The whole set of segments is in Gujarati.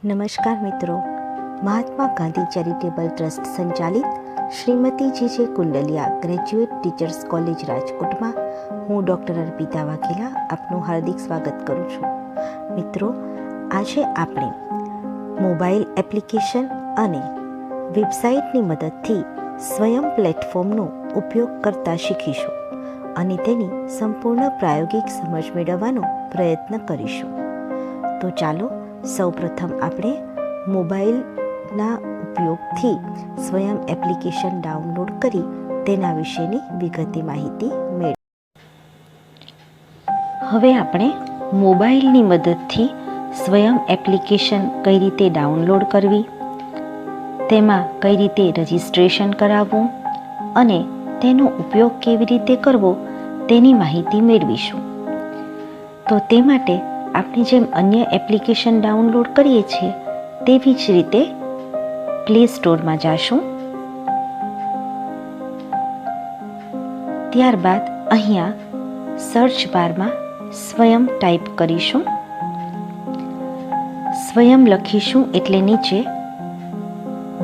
નમસ્કાર મિત્રો, મહાત્મા ગાંધી ચેરિટેબલ ટ્રસ્ટ સંચાલિત શ્રીમતી જે કુંડલિયા ગ્રેજ્યુએટ ટીચર્સ કોલેજ રાજકોટમાં હું ડૉક્ટર અર્પિતા વાઘેલા આપનું હાર્દિક સ્વાગત કરું છું. મિત્રો, આજે આપણે મોબાઈલ એપ્લિકેશન અને વેબસાઇટની મદદથી સ્વયં પ્લેટફોર્મનો ઉપયોગ કરતા શીખીશું અને તેની સંપૂર્ણ પ્રાયોગિક સમજ મેળવવાનો પ્રયત્ન કરીશું. તો ચાલો સૌપ્રથમ આપણે મોબાઈલના ઉપયોગથી સ્વયં એપ્લિકેશન ડાઉનલોડ કરી તેના વિશેની વિગતે માહિતી મેળવીએ. હવે આપણે મોબાઈલની મદદથી સ્વયં એપ્લિકેશન કઈ રીતે ડાઉનલોડ કરવી, તેમાં કઈ રીતે રજિસ્ટ્રેશન કરાવવું અને તેનો ઉપયોગ કેવી રીતે કરવો તેની માહિતી મેળવીશું. તો તે માટે આપણે જેમ અન્ય એપ્લિકેશન ડાઉનલોડ કરીએ છીએ તેવી જ રીતે પ્લે સ્ટોરમાં જઈશું. ત્યારબાદ અહીંયા સર્ચ બારમાં સ્વયં ટાઈપ કરીશું. સ્વયં લખીશું એટલે નીચે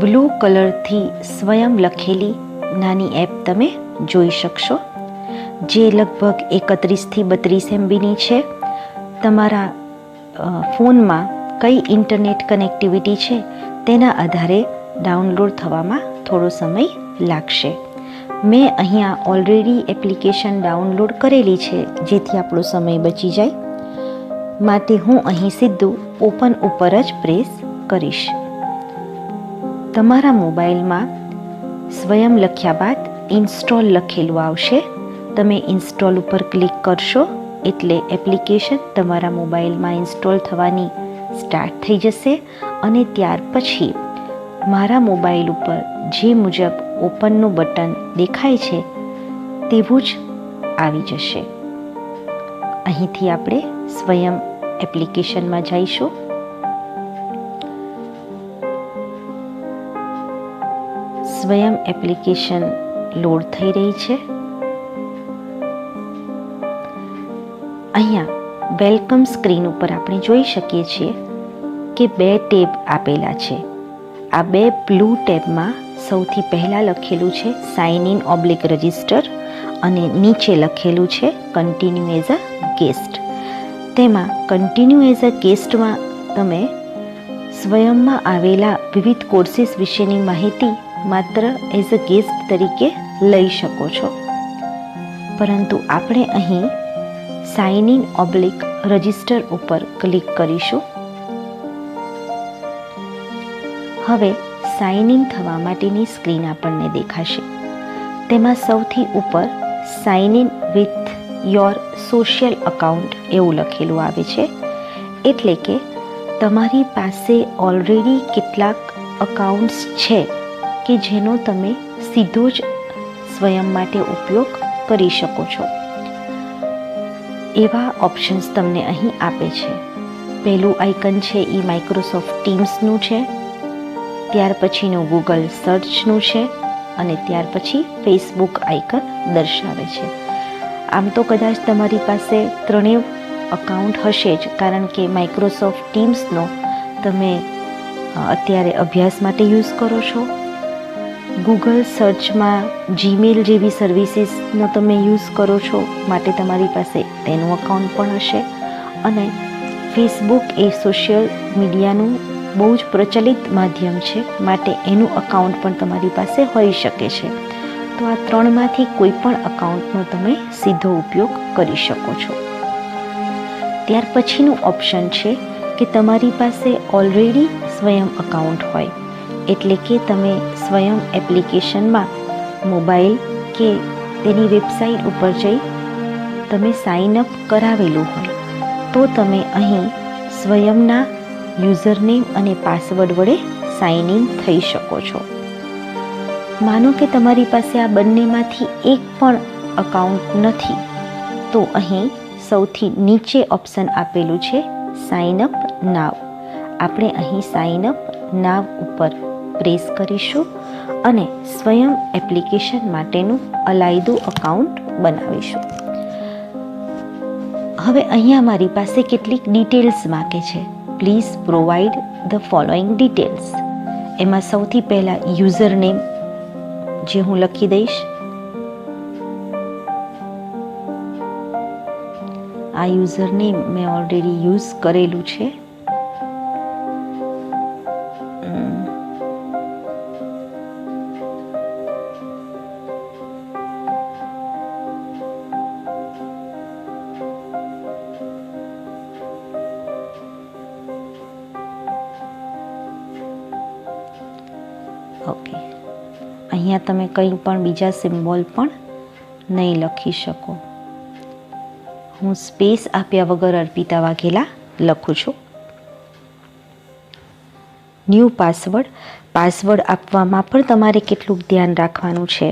બ્લુ કલરથી સ્વયં લખેલી નાની એપ તમે જોઈ શકશો, જે લગભગ 31થી 32 MBની છે. તમારા ફોનમાં કઈ ઇન્ટરનેટ કનેક્ટિવિટી છે તેના આધારે ડાઉનલોડ થવામાં થોડો સમય લાગશે. મેં અહીંયા ઓલરેડી એપ્લિકેશન ડાઉનલોડ કરેલી છે, જેથી આપણો સમય બચી જાય માટે હું અહીં સીધું ઓપન ઉપર જ પ્રેસ કરીશ. તમારા મોબાઈલમાં સ્વયં લખ્યા બાદ ઇન્સ્ટોલ લખેલું આવશે. તમે ઇન્સ્ટોલ ઉપર ક્લિક કરશો એટલે એપ્લિકેશન તમારા મોબાઈલમાં ઇન્સ્ટોલ થવાની સ્ટાર્ટ થઈ જશે અને ત્યાર પછી મારા મોબાઈલ ઉપર જે મુજબ ઓપનનું બટન દેખાય છે તેવું જ આવી જશે. અહીંથી આપણે સ્વયં એપ્લિકેશનમાં જઈશું. સ્વયં એપ્લિકેશન લોડ થઈ રહી છે. અહીંયા વેલકમ સ્ક્રીન ઉપર આપણે જોઈ શકીએ છીએ કે 2 ટેબ આપેલા છે. આ 2 બ્લુ ટેબમાં સૌથી પહેલાં લખેલું છે સાઇન ઇન / રજિસ્ટર અને નીચે લખેલું છે કન્ટિન્યુ એઝ અ ગેસ્ટ. તેમાં કન્ટિન્યુ એઝ અ ગેસ્ટમાં તમે સ્વયંમાં આવેલા વિવિધ કોર્સીસ વિશેની માહિતી માત્ર એઝ અ ગેસ્ટ તરીકે લઈ શકો છો, પરંતુ આપણે અહીં સાઇન ઇન / રજિસ્ટર ઉપર ક્લિક કરીશું. હવે સાઇન ઇન થવા માટેની સ્ક્રીન આપણને દેખાશે. તેમાં સૌથી ઉપર sign in with your social account એવું લખેલું આવે છે, એટલે કે તમારી પાસે ઓલરેડી કેટલાક અકાઉન્ટ્સ છે કે જેનો તમે સીધો જ સ્વયં માટે ઉપયોગ કરી શકો છો. એવા ઓપ્શન્સ તમને અહીં આપે છે. પહેલું આઇકન છે એ માઇક્રોસોફ્ટ ટીમ્સનું છે, ત્યાર પછીનું ગૂગલ સર્ચનું છે અને ત્યાર પછી ફેસબુક આઇકન દર્શાવે છે. આમ તો કદાચ તમારી પાસે ત્રણેય અકાઉન્ટ હશે જ, કારણ કે માઇક્રોસોફ્ટ ટીમ્સનો તમે અત્યારે અભ્યાસ માટે યુઝ કરો છો, ગૂગલ સર્ચમાં જીમેલ જેવી સર્વિસીસનો તમે યુઝ કરો છો માટે તમારી પાસે તેનું અકાઉન્ટ પણ હશે, અને ફેસબુક એ સોશિયલ મીડિયાનું બહુ જ પ્રચલિત માધ્યમ છે માટે એનું અકાઉન્ટ પણ તમારી પાસે હોઈ શકે છે. તો આ ત્રણમાંથી કોઈ પણ અકાઉન્ટનો તમે સીધો ઉપયોગ કરી શકો છો. ત્યાર પછીનું ઓપ્શન છે કે તમારી પાસે ઓલરેડી સ્વયં અકાઉન્ટ હોય, એટલે કે તમે સ્વયં એપ્લિકેશનમાં મોબાઈલ કે તેની વેબસાઇટ ઉપર જઈ તમે સાઇન અપ કરાવેલું હોય તો તમે અહીં સ્વયંના યુઝરનેમ અને પાસવર્ડ વડે સાઇન ઇન થઈ શકો છો. માનો કે તમારી પાસે આ બંનેમાંથી એક પણ અકાઉન્ટ નથી, તો અહીં સૌથી નીચે ઓપ્શન આપેલું છે સાઇન અપ નાવ. આપણે અહીં સાઇન અપ નાવ ઉપર પ્રેસ કરીશું અને સ્વયં એપ્લિકેશન માટેનું અલાયદું અકાઉન્ટ બનાવીશું. હવે અહીંયા મારી પાસે કેટલીક ડિટેલ્સ માંગે છે. Please provide the following details. એમાં સૌથી પહેલાં યુઝર નેમ જે હું લખી દઈશ. આ યુઝર નેમ મેં ઓલરેડી યુઝ કરેલું છે. ઓકે, અહીંયા તમે કંઈ પણ બીજા સિમ્બોલ પણ નહીં લખી શકો. હું સ્પેસ આપ્યા વગર અર્પિતા વાઘેલા લખું છું. New password. પાસવર્ડ આપવામાં પણ તમારે કેટલું ધ્યાન રાખવાનું છે.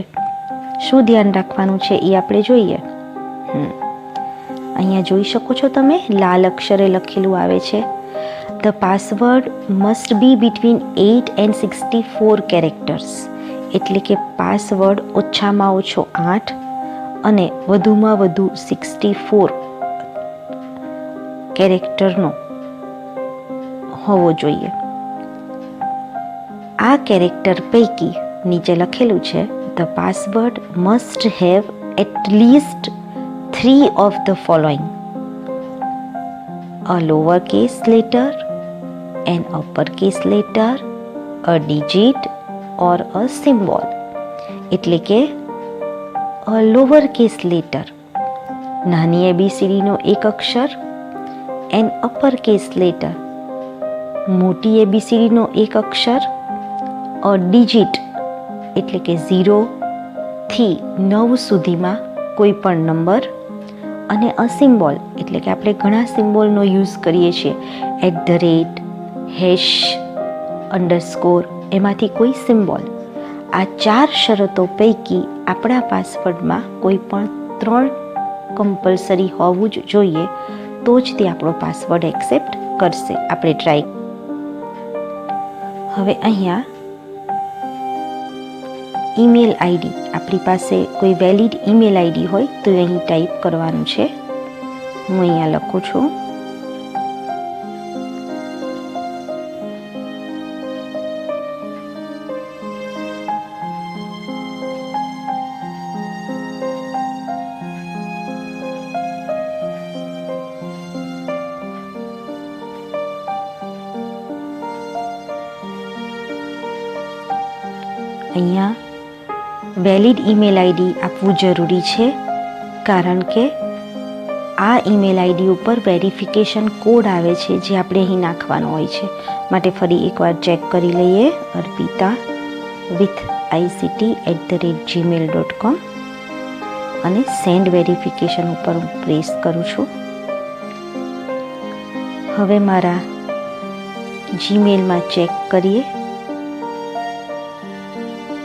શું ધ્યાન રાખવાનું છે એ આપણે જોઈએ. અહીંયા જોઈ શકો છો તમે, લાલ અક્ષરે લખેલું આવે છે, the password must be between 8 and 64 characters. એટલે કે પાસવર્ડ ઓછામાં ઓછો 8 અને વધુમાં વધુ 64 કેરેક્ટરનો હોવો જોઈએ. આ કેરેક્ટર પૈકી નીચે લખેલું છે, the password must have at least 3 of the following: a lowercase letter, an uppercase letter, a digit or a symbol. એટલે કે લોઅર કેસ લેટર, નાની એબીસીડીનો એક અક્ષર, એન અપર કેસ લેટર, મોટી એબીસીડીનો એક અક્ષર, અ ડિજિટ એટલે કે 0 થી 9 સુધીમાં કોઈ પણ નંબર, અને અ સિમ્બોલ એટલે કે આપણે ઘણા સિમ્બોલનો યુઝ કરીએ છીએ, @ હેશ, અંડરસ્કોર, એમાંથી કોઈ સિમ્બોલ. આ 4 શરતો પૈકી આપણા પાસવર્ડમાં કોઈ પણ 3 કમ્પલસરી હોવું જ જોઈએ, તો જ તે આપણો પાસવર્ડ એક્સેપ્ટ કરશે. આપણે ટ્રાય. હવે અહીંયા ઈમેલ આઈડી, આપણી પાસે કોઈ વેલિડ ઈમેલ આઈડી હોય તો અહીં ટાઈપ કરવાનું છે. હું અહીંયા લખું છું. અહીંયા વેલિડ ઈમેલ આઈડી આપવું જરૂરી છે, કારણ કે આ ઈમેલ આઈડી ઉપર વેરિફિકેશન કોડ આવે છે જે આપણે અહીં નાખવાનો હોય છે. માટે ફરી એકવાર ચેક કરી લઈએ. arpita@ict@gmail.com અને સેન્ડ વેરિફિકેશન ઉપર હું પ્રેસ કરું છું. હવે મારા જીમેલમાં ચેક કરીએ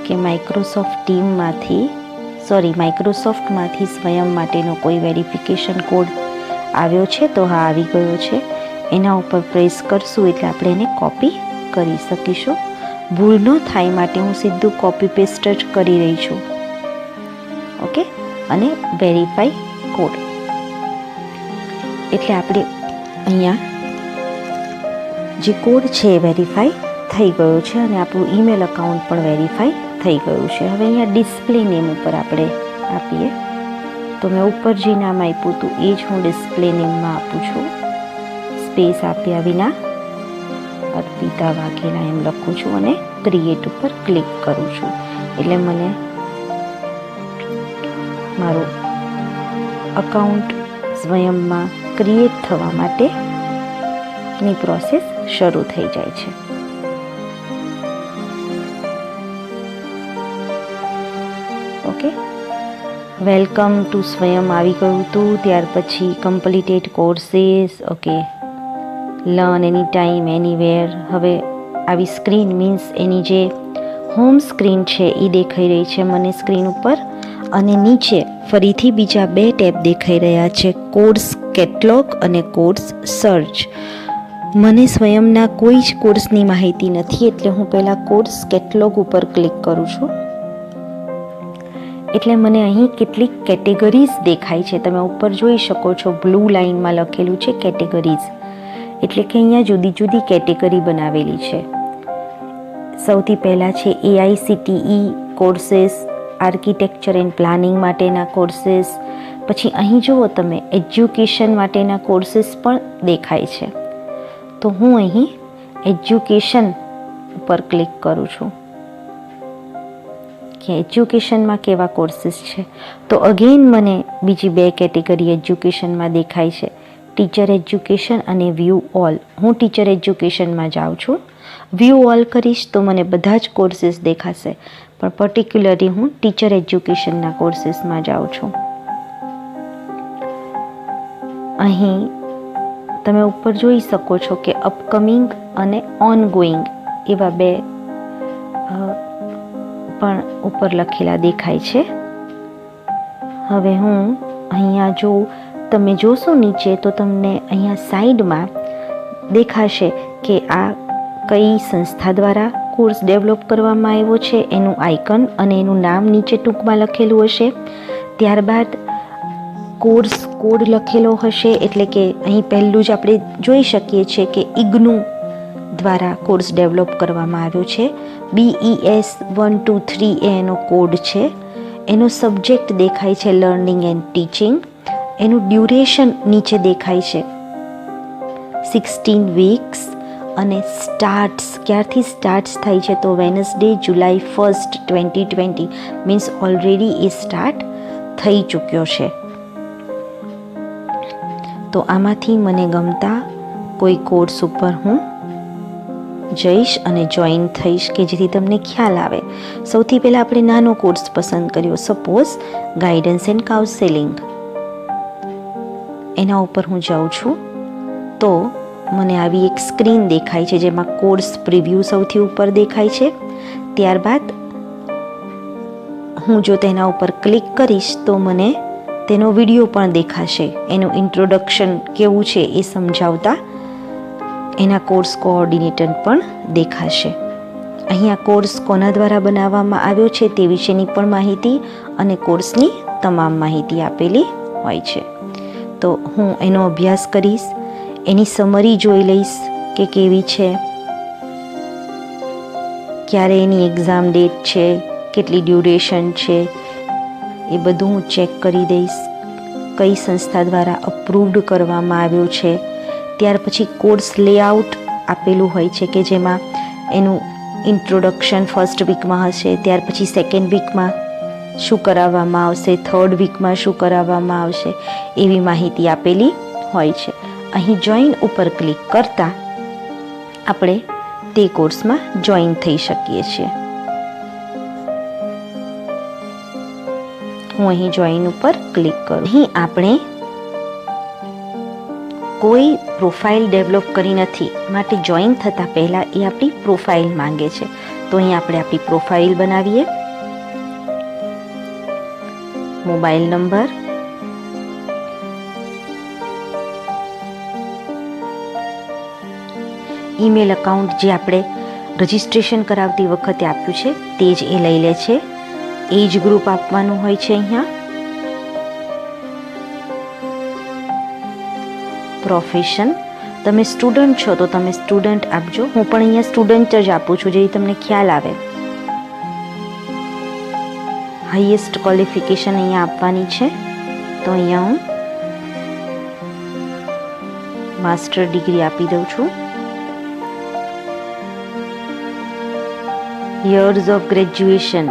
કે માઇક્રોસોફ્ટમાંથી સ્વયં માટેનો કોઈ વેરિફિકેશન કોડ આવ્યો છે. તો હા, આવી ગયો છે. એના ઉપર પ્રેસ કરશું એટલે આપણે એને કોપી કરી શકીશું. ભૂલ ન થાય માટે હું સીધું કોપી પેસ્ટ જ કરી રહી છું. ઓકે, અને વેરીફાઈ કોડ એટલે આપણે અહીંયા જે કોડ છે એ વેરીફાઈ થઈ ગયો છે અને આપણું ઈમેલ અકાઉન્ટ પણ વેરીફાઈ થઈ ગયું છે. હવે અહીંયા ડિસ્પ્લે નેમ ઉપર આપણે આપીએ. તો મેં ઉપર જે નામ આપ્યું હતું એ જ હું ડિસ્પ્લે નેમમાં આપું છું. સ્પેસ આપ્યા વિના અર્પિતા વાઘેલા એમ લખું છું અને ક્રિએટ ઉપર ક્લિક કરું છું. એટલે મને મારું અકાઉન્ટ સ્વયંમાં ક્રિએટ થવા માટેની પ્રોસેસ શરૂ થઈ જાય છે. ઓકે, વેલકમ ટુ સ્વયં આવી ગયું હતું. ત્યાર પછી કમ્પ્લીટેડ કોર્सेस, ઓકે, લર્ન એની ટાઈમ એનીવેર. હવે આવી સ્ક્રીન મીન્સ એની જે હોમ સ્ક્રીન છે એ દેખાઈ રહી છે મને સ્ક્રીન ઉપર, અને નીચે ફરીથી બીજા 2 ટેબ દેખાઈ રહ્યા છે, કોર્સ કેટલોગ અને કોર્સ સર્ચ. મને સ્વયંના કોઈ જ કોર્સની માહિતી નથી, એટલે હું પહેલાં કોર્સ કેટલોગ ઉપર ક્લિક કરું છું. એટલે મને અહીં કેટલીક કેટેગરીઝ દેખાય છે. તમે ઉપર જોઈ શકો છો, બ્લુ લાઇનમાં લખેલું છે કેટેગરીઝ. એટલે કે અહીંયા જુદી જુદી કેટેગરી બનાવેલી છે. સૌથી પહેલાં છે AICTE courses, architecture and planning માટેના કોર્सेस. પછી અહીં જુઓ તમે એજ્યુકેશન માટેના કોર્सेस પણ દેખાય છે. તો હું અહીં એજ્યુકેશન ઉપર ક્લિક કરું છું કે એજ્યુકેશનમાં કેવા કોર્सेस છે. તો અગેન મને બીજી 2 કેટેગરી એજ્યુકેશનમાં દેખાય છે, ટીચર એજ્યુકેશન અને વ્યૂ ઓલ. હું ટીચર એજ્યુકેશનમાં જાઉં છું. વ્યૂ ઓલ કરીશ તો મને બધા જ કોર્सेस દેખાશે, પણ પર્ટિક્યુલરલી હું ટીચર એજ્યુકેશનના કોર્सेसમાં જાઉં છું. અહીં તમે ઉપર જોઈ શકો છો કે અપકમિંગ અને ઓનગોઈંગ એવા 2 પણ ઉપર લખેલા દેખાય છે. હવે હું અહીંયા તમે જોશો નીચે તો તમને અહીંયા સાઈડમાં દેખાશે કે આ કઈ સંસ્થા દ્વારા કોર્સ ડેવલપ કરવામાં આવ્યો છે, એનું આઇકન અને એનું નામ નીચે ટૂંકમાં લખેલું હશે. ત્યારબાદ કોર્સ કોડ લખેલો હશે, એટલે કે અહીં પહેલું જ આપણે જોઈ શકીએ છીએ કે ઇગ્નુ દ્વારા કોર્સ ડેવલપ કરવામાં આવ્યો છે. BES 123 એનો કોડ છે. એનો સબ્જેક્ટ દેખાય છે લર્નિંગ એન્ડ ટીચિંગ. એનું ડ્યુરેશન નીચે દેખાય છે 16 વીક્સ. અને સ્ટાર્ટ્સ ક્યારથી સ્ટાર્ટ્સ થાય છે તો વેનસડે જુલાઈ 1st 2020 મીન્સ ઓલરેડી એ સ્ટાર્ટ થઈ ચૂક્યો છે. તો આમાંથી મને ગમતા કોઈ કોર્સ ઉપર હું જઈશ અને જોઈન થઈશ કે જેથી તમને ખ્યાલ આવે. સૌથી પહેલાં આપણે નાનો કોર્સ પસંદ કર્યો, સપોઝ ગાઈડન્સ એન્ડ કાઉન્સેલિંગ. એના ઉપર હું જાઉં છું તો મને આવી એક સ્ક્રીન દેખાય છે જેમાં કોર્સ પ્રિવ્યૂ સૌથી ઉપર દેખાય છે. ત્યારબાદ હું જો તેના ઉપર ક્લિક કરીશ તો મને તેનો વિડીયો પણ દેખાશે, એનું ઇન્ટ્રોડક્શન કેવું છે એ સમજાવતા એના કોર્સ કોઓર્ડિનેટર પણ દેખાશે. અહીંયા કોર્સ કોના દ્વારા બનાવવામાં આવ્યો છે તે વિશેની પણ માહિતી અને કોર્સની તમામ માહિતી આપેલી હોય છે. તો હું એનો અભ્યાસ કરીશ, એની સમરી જોઈ લઈશ કે કેવી છે, ક્યારે એની એક્ઝામ ડેટ છે, કેટલી ડ્યુરેશન છે, એ બધું હું ચેક કરી દઈશ. કઈ સંસ્થા દ્વારા અપ્રૂવડ કરવામાં આવ્યો છે. ત્યાર પછી કોર્સ લેઆઉટ આપેલું હોય છે કે જેમાં એનું ઇન્ટ્રોડક્શન ફર્સ્ટ વીકમાં હશે, ત્યાર પછી સેકન્ડ વીકમાં શું કરાવવામાં આવશે, થર્ડ વીકમાં શું કરાવવામાં આવશે, એવી માહિતી આપેલી હોય છે. અહીં જોઈન ઉપર ક્લિક કરતાં આપણે તે કોર્સમાં જોઈન થઈ શકીએ છીએ. હું અહીં જોઈન ઉપર ક્લિક કરું. અહીં આપણે કોઈ પ્રોફાઇલ ડેવલપ કરી નથી, માટે જોઈન થતાં પહેલાં એ આપણી પ્રોફાઇલ માંગે છે. તો અહીં આપણે આપણી પ્રોફાઇલ બનાવીએ. મોબાઈલ નંબર, ઈમેલ અકાઉન્ટ જે આપણે રજિસ્ટ્રેશન કરાવતી વખતે આપ્યું છે તે જ એ લઈ લે છે. એજ ગ્રુપ આપવાનું હોય છે. અહીંયા પ્રોફેશન, તમે સ્ટુડન્ટ છો તો તમે સ્ટુડન્ટ આપજો. હું પણ અહીંયા સ્ટુડન્ટ જ આપું છું જેથી તમને ખ્યાલ આવે. હાઈએસ્ટ ક્વોલિફિકેશન અહીંયા આપવાની છે તો અહીંયા હું માસ્ટર ડિગ્રી આપી દઉં છું. યર્સ ઓફ ગ્રેજ્યુએશન,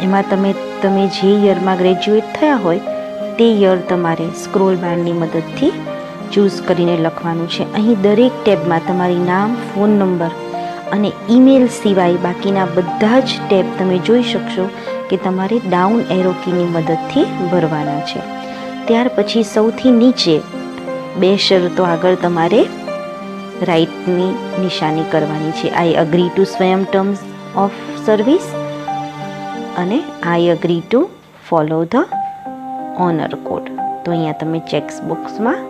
એમાં તમે જે યરમાં ગ્રેજ્યુએટ થયા હોય તે યર તમારે સ્ક્રોલ બારની મદદથી ચૂઝ કરીને લખવાનું છે. અહીં દરેક ટેબમાં તમારી નામ, ફોન નંબર અને ઈમેલ સિવાય બાકીના બધા જ ટેબ તમે જોઈ શકશો કે તમારે ડાઉન એરો કીની મદદથી ભરવાના છે. ત્યાર પછી સૌથી નીચે 2 શરતો આગળ તમારે રાઇટની નિશાની કરવાની છે. આઈ અગ્રી ટુ સ્વયં ટર્મ્સ ઓફ સર્વિસ અને આઈ agree two follow the owner code. તો અહીંયા તમે ચેક્સ બોક્સમાં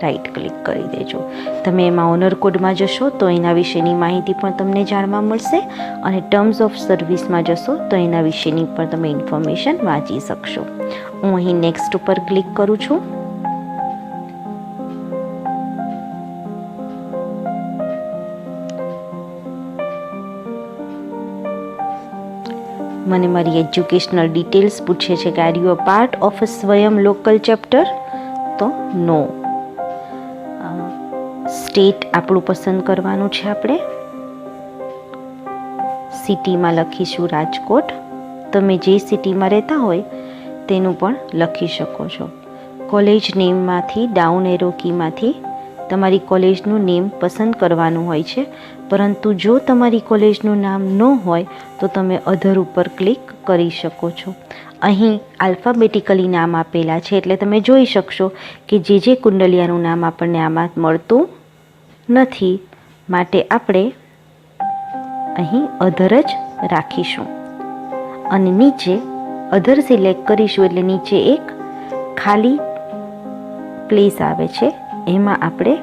રાઈટ ક્લિક કરી દેજો. તમે એમાં ઓનર કોડમાં જશો તો એના વિશેની માહિતી પણ તમને જાણવા મળશે અને ટર્મ્સ ઓફ સર્વિસમાં જશો તો એના વિશેની પણ તમે ઇન્ફોર્મેશન વાંચી શકશો. હું અહીં નેક્સ્ટ ઉપર ક્લિક કરું છું. મને મારી એજ્યુકેશનલ ડિટેલ્સ પૂછે છે કે are you a part of a સ્વયં લોકલ ચેપ્ટર, તો નો. સ્ટેટ આપણું પસંદ કરવાનું છે આપણે. સિટીમાં લખીશું રાજકોટ. તમે જે સિટીમાં રહેતા હોય તેનું પણ લખી શકો છો. કોલેજ નેમમાંથી ડાઉન એરો કીમાંથી તમારી કોલેજનું નેમ પસંદ કરવાનું હોય છે, પરંતુ જો તમારી કોલેજનું નામ ન હોય તો તમે અધર ઉપર ક્લિક કરી શકો છો. અહીં આલ્ફાબેટિકલી નામ આપેલા છે એટલે તમે જોઈ શકશો કે જે કુંડલિયાનું નામ આપણને આમાં મળતું નથી, માટે આપણે અહીં અધર જ રાખીશું. અને નીચે અધર સિલેક્ટ કરીશું એટલે નીચે એક ખાલી પ્લેસ આવે છે, એમાં આપણે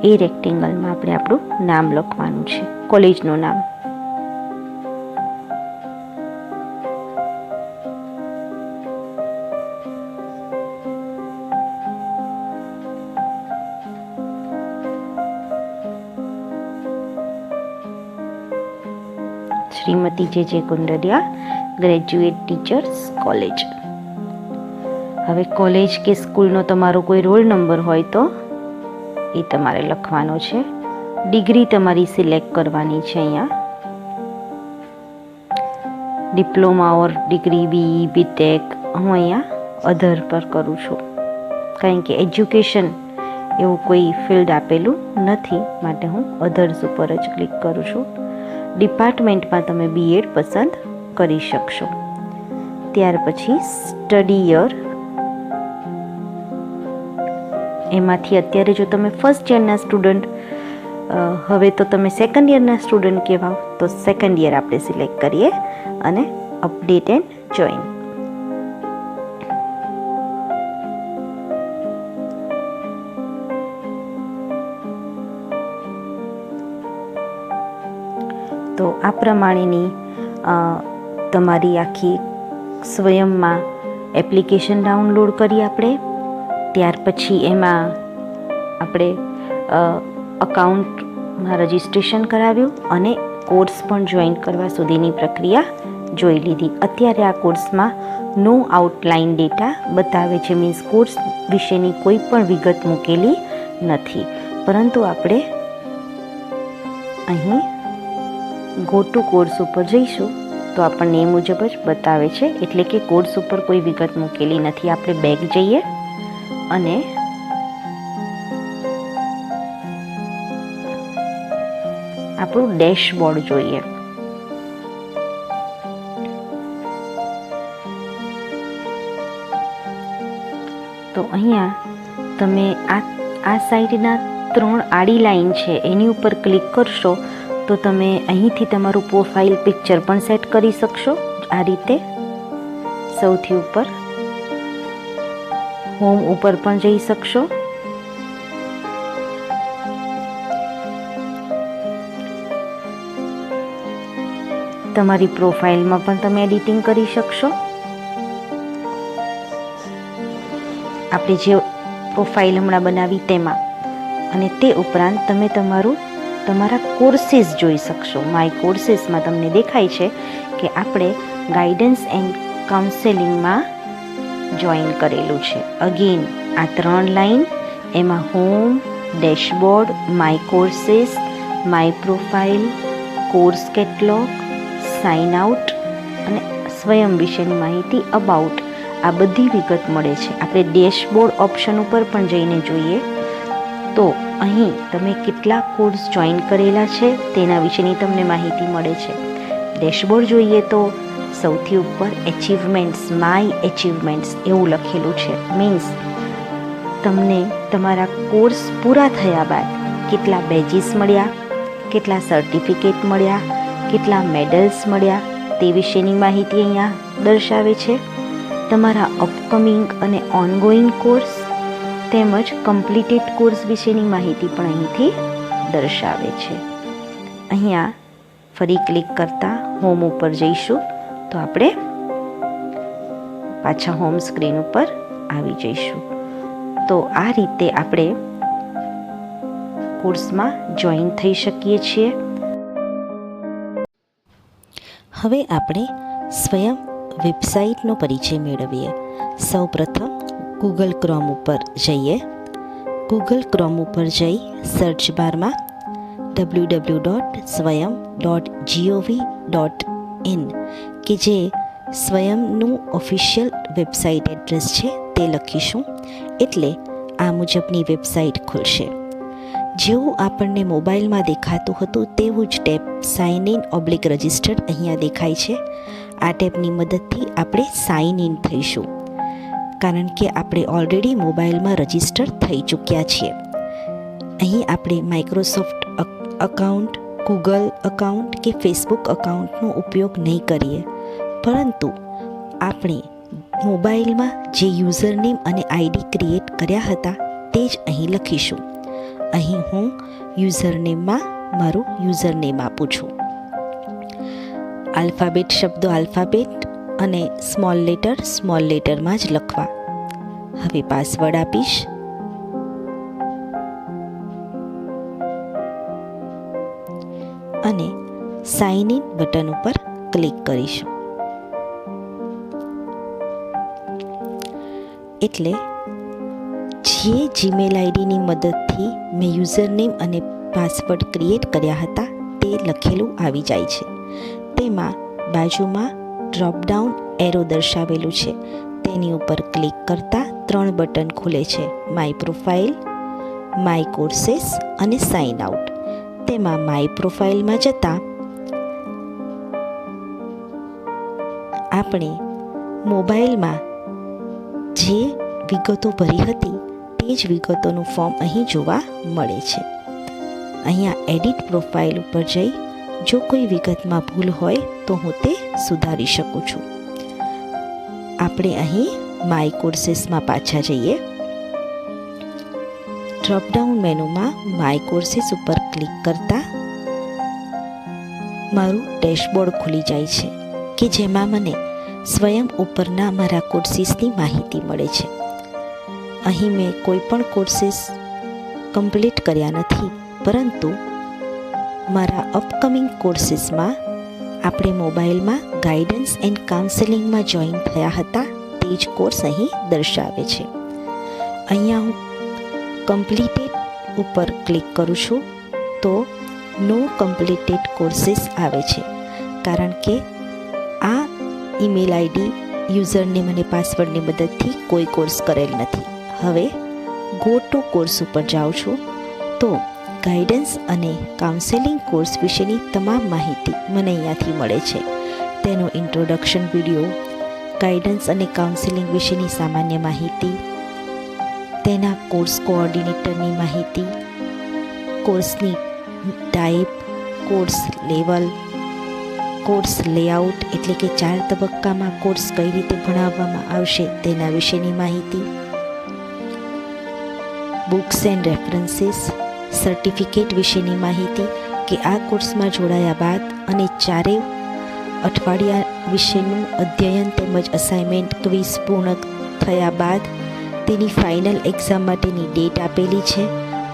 એ રેક્ટેંગલમાં આપણે આપણું નામ લખવાનું છે, કોલેજનું નામ. શ્રીમતી જે કુંડલિયા ગ્રેજ્યુએટ ટીચર્સ કોલેજ. હવે કોલેજ કે સ્કૂલનો તમારો કોઈ રોલ નંબર હોય તો એ તમારે લખવાનો છે. ડિગ્રી તમારી સિલેક્ટ કરવાની છે. અહીંયા diploma or degree, BE, BTech. હું અહીંયા અધર પર કરું છું, કારણ કે એજ્યુકેશન એવું કોઈ ફિલ્ડ આપેલું નથી, માટે હું અધર્સ ઉપર જ ક્લિક કરું છું. ડિપાર્ટમેન્ટમાં તમે B.Ed પસંદ કરી શકશો. ત્યાર પછી સ્ટડી યર, એમાંથી અત્યારે જો તમે ફર્સ્ટ યરના સ્ટુડન્ટ, હવે તો તમે સેકન્ડ યરના સ્ટુડન્ટ કહેવાઓ, તો સેકન્ડ યર આપણે સિલેક્ટ કરીએ અને અપડેટ એન્ડ જોઈન. તો આ પ્રમાણેની તમારી આખી સ્વયંમાં એપ્લિકેશન ડાઉનલોડ કરી આપણે. ત્યાર પછી એમાં આપણે અકાઉન્ટમાં રજિસ્ટ્રેશન કરાવ્યું અને કોર્સ પણ જોઈન કરવા સુધીની પ્રક્રિયા જોઈ લીધી. અત્યારે આ કોર્સમાં નો આઉટલાઇન ડેટા બતાવે છે, મીન્સ કોર્સ વિશેની કોઈ પણ વિગત મૂકેલી નથી, પરંતુ આપણે અહીં ગો ટુ કોર્સ ઉપર જઈશું તો આપણને એ મુજબ જ બતાવે છે, એટલે કે કોર્સ ઉપર કોઈ વિગત મૂકેલી નથી. આપણે બેક જઈએ અને આપણું ડેશબોર્ડ જોઈએ. તો અહીંયા તમે આ સાઈડના 3 આડી લાઈન છે એની ઉપર ક્લિક કરશો તો તમે અહીંથી તમારું પ્રોફાઇલ પિક્ચર પણ સેટ કરી શકશો. આ રીતે સૌથી ઉપર હોમ ઉપર પણ જઈ શકશો. તમારી પ્રોફાઇલમાં પણ તમે એડિટિંગ કરી શકશો. આપણે જે પ્રોફાઇલ હમણાં બનાવી તેમાં, અને તે ઉપરાંત તમે તમારા કોર્સીસ જોઈ શકશો. માય કોર્સીસમાં તમને દેખાય છે કે આપણે ગાઈડન્સ એન્ડ કાઉન્સેલિંગમાં જોઈન કરેલું છે. અગેન આ 3 લાઈન, એમાં home, dashboard, my courses, my profile, course catalog, sign out અને સ્વયં વિશેની માહિતી, અબાઉટ, આ બધી વિગત મળે છે. આપણે ડેશબોર્ડ ઓપ્શન ઉપર પણ જઈને જોઈએ તો અહીં તમે કેટલા કોર્સ જોઈન કરેલા છે તેના વિશેની તમને માહિતી મળે છે. ડેશબોર્ડ જોઈએ તો સૌથી ઉપર એચિવમેન્ટ્સ, માય એચિવમેન્ટ્સ એવું લખેલું છે. મીન્સ તમને તમારા કોર્સ પૂરા થયા બાદ કેટલા બેજીસ મળ્યા, કેટલા સર્ટિફિકેટ મળ્યા, કેટલા મેડલ્સ મળ્યા તે વિશેની માહિતી અહીંયા દર્શાવે છે. તમારા અપકમિંગ અને ઓનગોઈંગ કોર્સ તેમજ કમ્પ્લીટેડ કોર્સ વિશેની માહિતી પણ અહીંથી દર્શાવે છે. અહીંયા ફરી ક્લિક કરતાં હોમ ઉપર જઈશું તો આપણે પાછા હોમ સ્ક્રીન ઉપર આવી જઈશું. તો આ રીતે આપણે કોર્સમાં જોઈન થઈ શકીએ છીએ. હવે આપણે સ્વયં વેબસાઇટનો પરિચય મેળવીએ. સૌપ્રથમ ગૂગલ ક્રોમ ઉપર જઈએ. ગૂગલ ક્રોમ ઉપર જઈ સર્ચ બારમાં www.swayam.gov.in કે જે સ્વયંનું ઓફિશિયલ વેબસાઇટ એડ્રેસ છે તે લખીશું એટલે આ મુજબની વેબસાઇટ ખુલશે. જેવું આપણને મોબાઈલમાં દેખાતું હતું તેવું જ ટેબ સાઇન ઇન / રજિસ્ટર્ડ અહીંયા દેખાય છે. આ ટેબની મદદથી આપણે સાઇન ઇન થઈશું કારણ કે આપણે ઓલરેડી મોબાઈલમાં રજિસ્ટર થઈ ચૂક્યા છીએ. અહીં આપણે માઇક્રોસોફ્ટ અકાઉન્ટ, ગૂગલ અકાઉન્ટ કે ફેસબુક અકાઉન્ટનો ઉપયોગ નહીં કરીએ, પરંતુ આપણે મોબાઈલમાં જે યુઝરનેમ અને આઈડી ક્રિએટ કર્યા હતા તે જ અહીં લખીશું. અહીં હું યુઝરનેમમાં મારું યુઝરનેમ આપું છું. આલ્ફાબેટ શબ્દો આલ્ફાબેટ અને સ્મોલ લેટરમાં જ લખવા. હવે પાસવર્ડ આપીશ. અને સાઇન ઇન બટન ઉપર ક્લિક કરીશું. એટલે જે જીમેલ આઈડીની મદદથી મેં યુઝરનેમ અને પાસવર્ડ ક્રિએટ કર્યા હતા તે લખેલું આવી જાય છે. તેમાં બાજુમાં ડ્રોપડાઉન એરો દર્શાવેલું છે. તેની ઉપર ક્લિક કરતાં 3 બટન ખુલે છે: માય પ્રોફાઇલ, માય કોર્सेस અને સાઇન આઉટ. તેમાં માય પ્રોફાઇલમાં જતાં આપણે મોબાઈલમાં જે વિગતો ભરી હતી તે જ વિગતોનું ફોર્મ અહીં જોવા મળે છે. અહીંયા એડિટ પ્રોફાઇલ ઉપર જઈ જો કોઈ વિગતમાં ભૂલ હોય તો હું તે સુધારી શકું છું. આપણે અહીં માય કોર્सेसમાં પાછા જઈએ. ડ્રોપડાઉન મેનુમાં માય કોર્सेस ઉપર ક્લિક કરતાં મારું ડેશબોર્ડ ખુલી જાય છે કે જેમાં મને સ્વયં ઉપરના મારા કોર્સીસની માહિતી મળે છે. અહીં મેં કોઈ પણ કોર્સીસ કમ્પ્લીટ કર્યા નથી, પરંતુ મારા અપકમિંગ કોર્સીસમાં આપણે મોબાઈલમાં ગાઈડન્સ એન્ડ કાઉન્સેલિંગમાં જોઈન થયા હતા તે જ કોર્સ અહીં દર્શાવે છે. અહીંયા હું કમ્પ્લીટેડ ઉપર ક્લિક કરું છું તો નો કમ્પ્લીટેડ કોર્સીસ આવે છે કારણ કે આ ઈમેલ આઈડી યુઝરનેમ અને પાસવર્ડની મદદથી કોઈ કોર્સ કરેલ નથી. હવે ગો ટુ કોર્સ ઉપર જાઉં છું તો ગાઈડન્સ અને કાઉન્સેલિંગ કોર્સ વિશેની તમામ માહિતી મને અહીંયાથી મળે છે. તેનો ઇન્ટ્રોડક્શન વિડીયો, ગાઈડન્સ અને કાઉન્સેલિંગ વિશેની સામાન્ય માહિતી, તેના કોર્સ કોઓર્ડિનેટરની માહિતી, કોર્સની type, course level, course layout એટલે કે 4 તબક્કામાં કોર્સ કઈ રીતે ભણાવવામાં આવશે તેના વિશેની માહિતી, બુક્સ એન્ડ રેફરન્સીસ, સર્ટિફિકેટ વિશેની માહિતી કે આ કોર્સમાં જોડાયા બાદ અને 4 અઠવાડિયા વિશેનું અધ્યયન તેમજ અસાઇનમેન્ટ ક્વિઝ પૂર્ણ થયા બાદ તેની ફાઇનલ એક્ઝામ માટેની ડેટ આપેલી છે,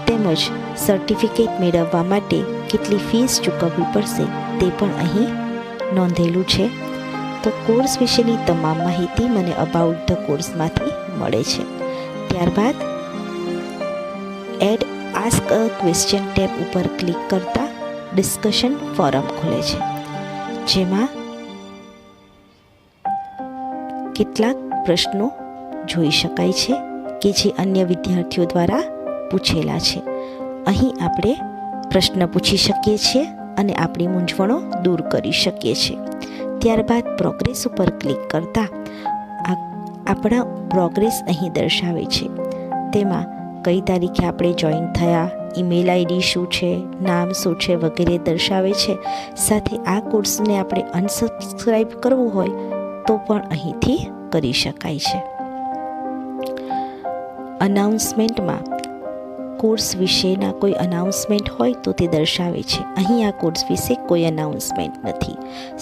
તેમજ સર્ટિફિકેટ મેળવવા માટે કેટલી ફીસ ચૂકવવી પડશે તે પણ અહીં નોંધેલું છે. તો કોર્સ વિશેની તમામ માહિતી મને અબાઉટ ધ કોર્સમાંથી મળે છે. ત્યારબાદ add ask a question tab ઉપર ક્લિક કરતાં ડિસ્કશન ફોરમ ખુલે છે, જેમાં કેટલાક પ્રશ્નો જોઈ શકાય છે કે જે અન્ય વિદ્યાર્થીઓ દ્વારા પૂછેલા છે. અહીં આપણે પ્રશ્ન પૂછી શકીએ છીએ અને આપણી મૂંઝવણો દૂર કરી શકીએ છીએ. ત્યારબાદ પ્રોગ્રેસ ઉપર ક્લિક કરતાં આપણા પ્રોગ્રેસ અહીં દર્શાવે છે. તેમાં કઈ તારીખે આપણે જોઈન થયા, ઈમેલ આઈડી શું છે, નામ શું છે વગેરે દર્શાવે છે. સાથે આ કોર્સને આપણે અનસબસ્ક્રાઈબ કરવું હોય તો પણ અહીંથી કરી શકાય છે. અનાઉન્સમેન્ટમાં કોર્સ વિશેના કોઈ અનાઉન્સમેન્ટ હોય તો તે દર્શાવે છે. અહીં આ કોર્સ વિશે કોઈ અનાઉન્સમેન્ટ નથી.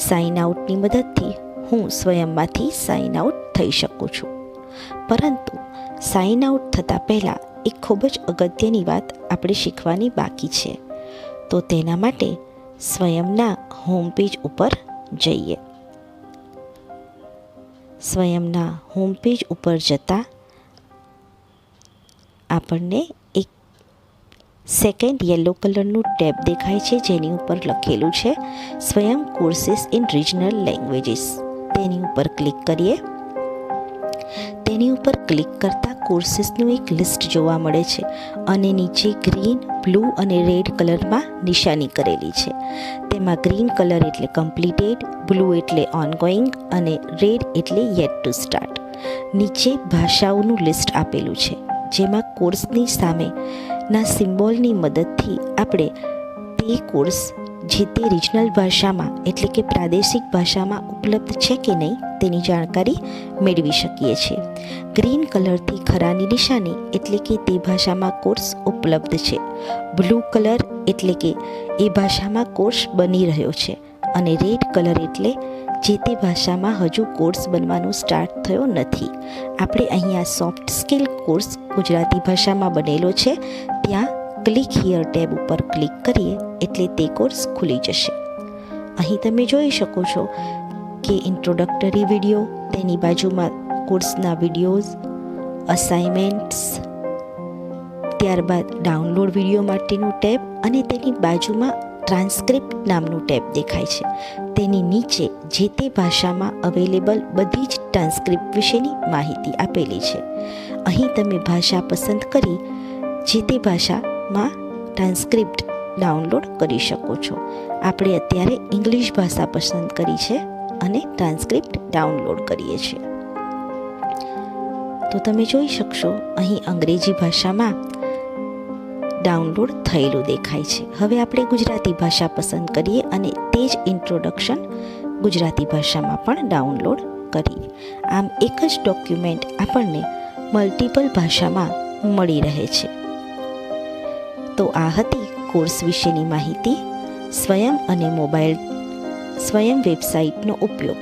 સાઇન આઉટની મદદથી હું સ્વયંમાંથી સાઇન આઉટ થઈ શકું છું. પરંતુ સાઇન આઉટ થતાં પહેલાં એક ખૂબ જ અગત્યની વાત આપણે શીખવાની બાકી છે. તો તેના માટે સ્વયંના હોમ પેજ ઉપર જઈએ. સ્વયંના હોમ પેજ ઉપર જતાં આપણને એક સેકન્ડ યલો કલરનું ટેબ દેખાય છે, જેની ઉપર લખેલું છે સ્વયં કોર્સીસ ઇન રિજનલ લેંગ્વેજીસ. તેની ઉપર ક્લિક કરીએ. તેની ઉપર ક્લિક કરતાં કોર્સીસનું એક લિસ્ટ જોવા મળે છે અને નીચે ગ્રીન, બ્લુ અને રેડ કલરમાં નિશાની કરેલી છે. તેમાં ગ્રીન કલર એટલે કમ્પ્લીટેડ, બ્લુ એટલે ઓનગોઈંગ અને રેડ એટલે યેટ ટુ સ્ટાર્ટ. નીચે ભાષાઓનું લિસ્ટ આપેલું છે, જેમાં કોર્સની સામેના સિમ્બોલની મદદથી આપણે તે કોર્સ જે તે રિજનલ ભાષામાં એટલે કે પ્રાદેશિક ભાષામાં ઉપલબ્ધ છે કે નહીં તેની જાણકારી મેળવી શકીએ છીએ. ગ્રીન કલરથી ખરાની નિશાની એટલે કે તે ભાષામાં કોર્સ ઉપલબ્ધ છે. બ્લુ કલર એટલે કે એ ભાષામાં કોર્સ બની રહ્યો છે અને રેડ કલર એટલે જે તે ભાષામાં હજુ કોર્સ બનવાનું સ્ટાર્ટ થયો નથી. આપણે અહીંયા સોફ્ટ સ્કિલ કોર્સ ગુજરાતી ભાષામાં બનેલો છે, ત્યાં ક્લિક હિયર ટેબ ઉપર ક્લિક કરીએ એટલે તે કોર્સ ખુલી જશે. અહીં તમે જોઈ શકો છો કે ઇન્ટ્રોડક્ટરી વિડીયો, તેની બાજુમાં કોર્સના વિડીયોઝ, અસાઇનમેન્ટ્સ, ત્યારબાદ ડાઉનલોડ વિડીયો માટેનું ટેબ અને તેની બાજુમાં ટ્રાન્સક્રિપ્ટ નામનું ટેબ દેખાય છે. તેની નીચે જે તે ભાષામાં અવેલેબલ બધી જ ટ્રાન્સક્રિપ્ટ વિશેની માહિતી આપેલી છે. અહીં તમે ભાષા પસંદ કરી જે તે ભાષામાં ટ્રાન્સક્રિપ્ટ ડાઉનલોડ કરી શકો છો. આપણે અત્યારે ઇંગ્લિશ ભાષા પસંદ કરી છે અને ટ્રાન્સક્રિપ્ટ ડાઉનલોડ કરીએ છીએ. તો તમે જોઈ શકશો અહીં અંગ્રેજી ભાષામાં ડાઉનલોડ થયેલું દેખાય છે. હવે આપણે ગુજરાતી ભાષા પસંદ કરીએ અને તે જ ઇન્ટ્રોડક્શન ગુજરાતી ભાષામાં પણ ડાઉનલોડ કરીએ. આમ એક જ ડોક્યુમેન્ટ આપણને મલ્ટિપલ ભાષામાં મળી રહે છે. તો આ હતી કોર્સ વિશેની માહિતી. સ્વયં અને સ્વયં વેબસાઇટનો ઉપયોગ